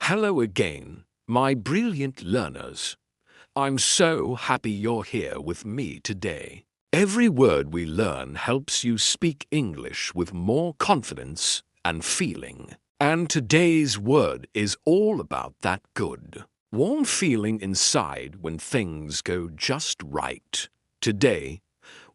Hello again, my brilliant learners. I'm so happy you're here with me today. Every word we learn helps you speak English with more confidence and feeling. And today's word is all about that good, warm feeling inside when things go just right. Today,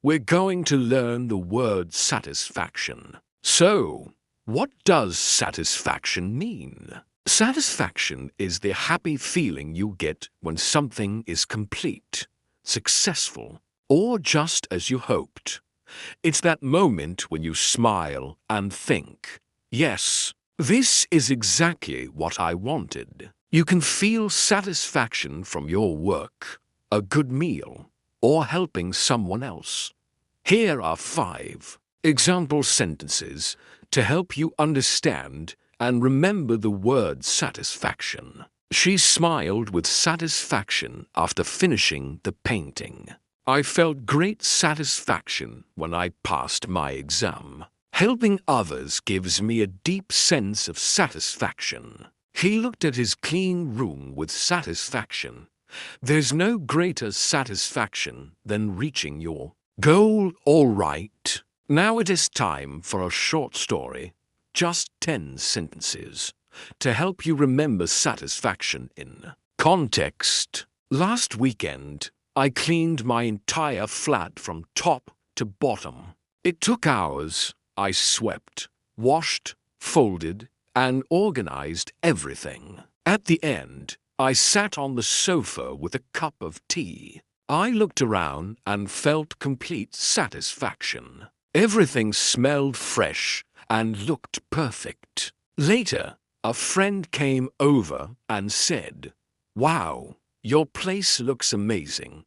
we're going to learn the word satisfaction. So, what does satisfaction mean? Satisfaction is the happy feeling you get when something is complete, successful, or just as you hoped. It's that moment when you smile and think, yes, this is exactly what I wanted. You can feel satisfaction from your work, a good meal, or helping someone else. Here are 5 example sentences to help you understand and remember the word satisfaction. She smiled with satisfaction after finishing the painting. I felt great satisfaction when I passed my exam. Helping others gives me a deep sense of satisfaction. He looked at his clean room with satisfaction. There's no greater satisfaction than reaching your goal. All right. Now it is time for a short story. Just 10 sentences to help you remember satisfaction in context. Last weekend, I cleaned my entire flat from top to bottom. It took hours. I swept, washed, folded, and organized everything. At the end, I sat on the sofa with a cup of tea. I looked around and felt complete satisfaction. Everything smelled fresh and looked perfect. Later, a friend came over and said, "Wow, your place looks amazing."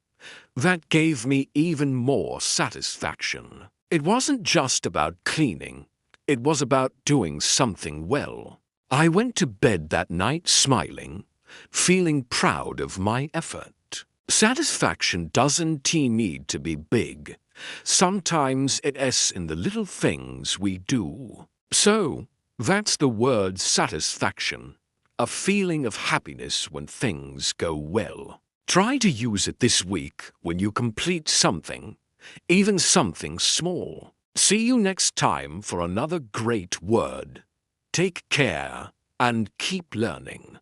That gave me even more satisfaction. It wasn't just about cleaning, it was about doing something well. I went to bed that night smiling, feeling proud of my effort. Satisfaction doesn't need to be big. Sometimes it's in the little things we do. So, that's the word satisfaction, a feeling of happiness when things go well. Try to use it this week when you complete something, even something small. See you next time for another great word. Take care and keep learning.